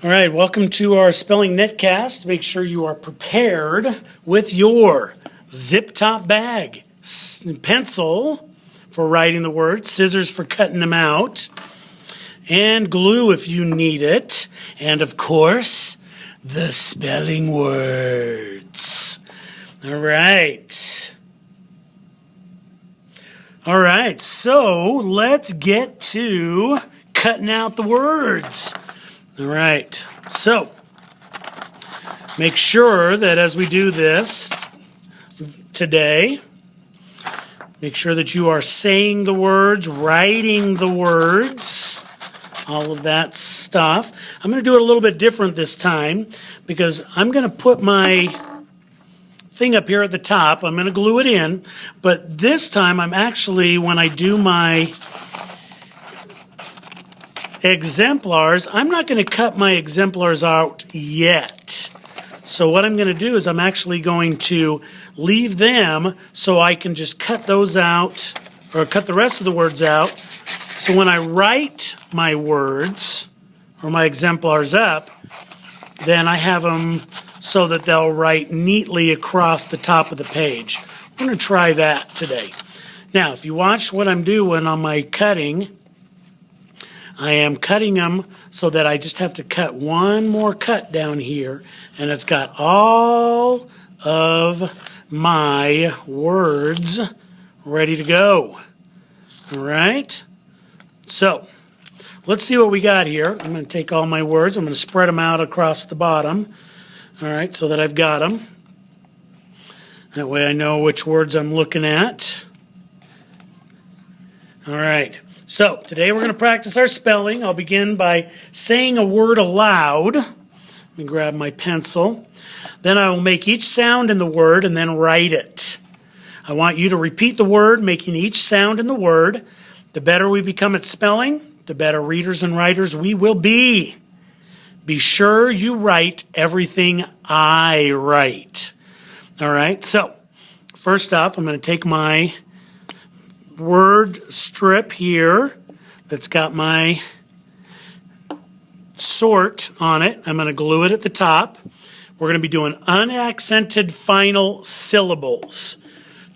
All right, welcome to our Spelling Netcast. Make sure you are prepared with your zip top bag, pencil for writing the words, scissors for cutting them out, and glue if you need it, and of course, the spelling words. All right. All right, so let's get to cutting out the words. All right, so make sure that as we do this today, make sure that you are saying the words, writing the words, all of that stuff. I'm going to do it a little bit different this time because I'm going to put my thing up here at the top. I'm going to glue it in, but this time I'm actually, when I do my exemplars, I'm not going to cut my exemplars out yet. So what I'm going to do is I'm actually going to leave them so I can just cut those out, or cut the rest of the words out. So when I write my words or my exemplars up, then I have them so that they'll write neatly across the top of the page. I'm going to try that today. Now, if you watch what I'm doing on my cutting, I am cutting them so that I just have to cut one more cut down here, and it's got all of my words ready to go. All right? So, let's see what we got here. I'm going to take all my words. I'm going to spread them out across the bottom. All right, so that I've got them. That way I know which words I'm looking at. All right. So, today we're going to practice our spelling. I'll begin by saying a word aloud. Let me grab my pencil. Then I will make each sound in the word and then write it. I want you to repeat the word, making each sound in the word. The better we become at spelling, the better readers and writers we will be. Be sure you write everything I write. All right, so first off, I'm going to take my word strip here that's got my sort on it. I'm going to glue it at the top. We're going to be doing unaccented final syllables.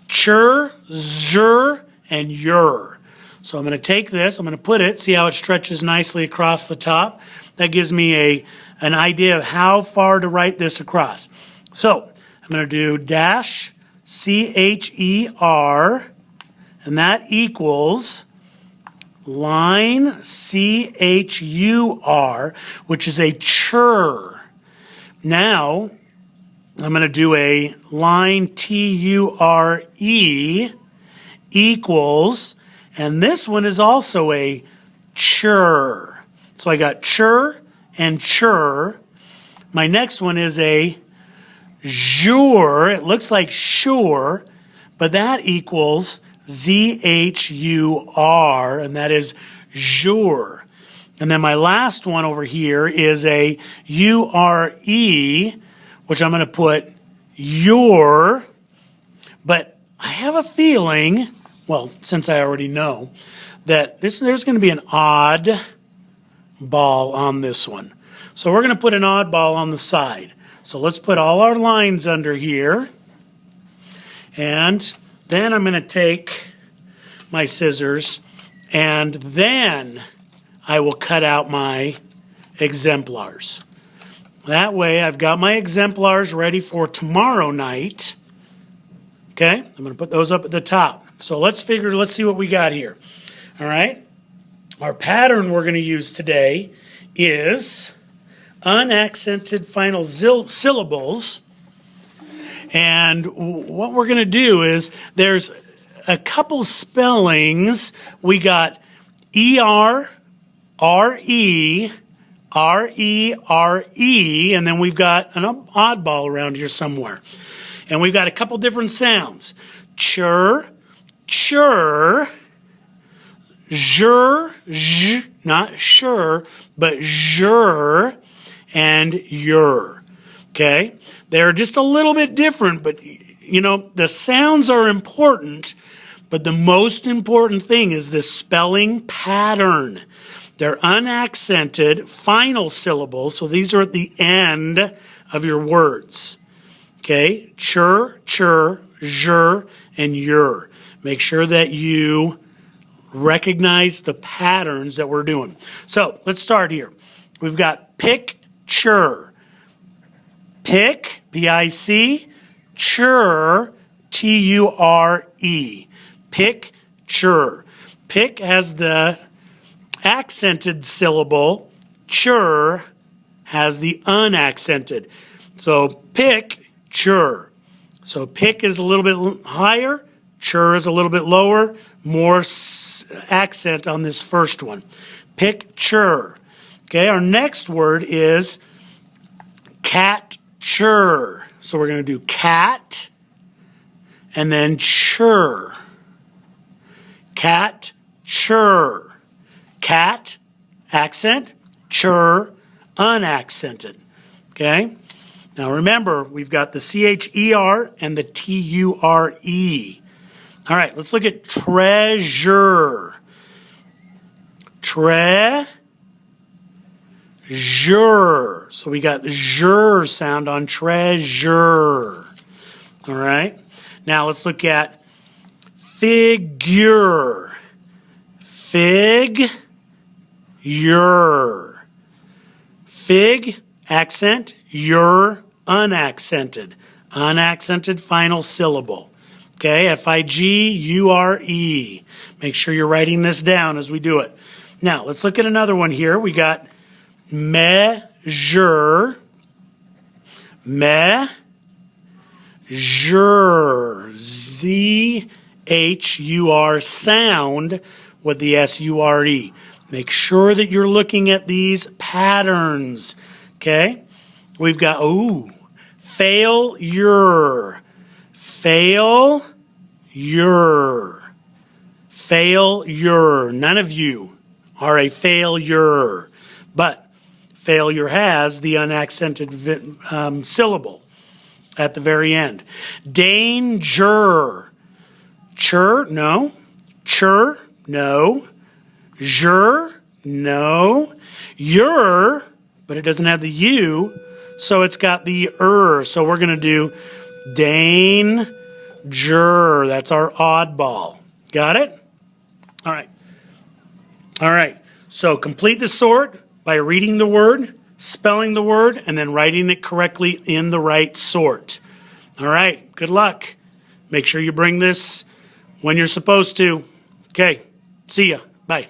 Cher, zer, and yer. So I'm going to take this, I'm going to put it, see how it stretches nicely across the top. That gives me an idea of how far to write this across. So I'm going to do dash CHER, and that equals line CHUR, which is a cher. Now, I'm going to do a line TURE equals, and this one is also a cher. So I got cher and cher. My next one is a jour. It looks like sure, but that equals ZHUR, and that is jour. And then my last one over here is a URE, which I'm going to put your, but I have a feeling, well, since I already know, that there's going to be an odd ball on this one. So we're going to put an odd ball on the side. So let's put all our lines under here, and then I'm going to take my scissors, and then I will cut out my exemplars. That way I've got my exemplars ready for tomorrow night. Okay, I'm going to put those up at the top. So let's see what we got here. All right, our pattern we're going to use today is unaccented final syllables. And what we're going to do is there's a couple spellings. We got ER, RE, RE, and then we've got an oddball around here somewhere. And we've got a couple different sounds. Cher, chur, zher, zh, not sure, but zher, and yer. Okay? They're just a little bit different, but you know, the sounds are important, but the most important thing is the spelling pattern. They're unaccented final syllables, so these are at the end of your words. Okay, cher, cher, and your. Make sure that you recognize the patterns that we're doing. So let's start here. We've got picture. Pick, P-I-C, ture, T-U-R-E. Picture. Pick has the accented syllable. Ture has the unaccented. So picture. So pick is a little bit higher. Ture is a little bit lower. More accent on this first one. Picture. Okay, our next word is catcher. So we're going to do cat and then cher. Catcher. Cat, accent, cher, unaccented. Okay? Now remember, we've got the C-H-E-R and the T-U-R-E. All right, let's look at treasure. Treasure. So we got the jur sound on treasure. All right. Now let's look at figure. Figure. Fig, accent, your, unaccented. Unaccented final syllable. Okay, F-I-G-U-R-E. Make sure you're writing this down as we do it. Now, let's look at another one here. We got measure. Measure. Z-H-U-R sound with the S-U-R-E. Make sure that you're looking at these patterns. Okay? We've got, failure. Failure. Failure. None of you are a failure, but failure has the unaccented syllable at the very end. Danger. Chur, no. Chur, no. Jur, no. Your, but it doesn't have the U, so it's got the So we're going to do danger. That's our oddball. Got it? All right. All right. So complete the sort by reading the word, spelling the word, and then writing it correctly in the right sort. All right. Good luck. Make sure you bring this when you're supposed to. Okay. See ya. Bye.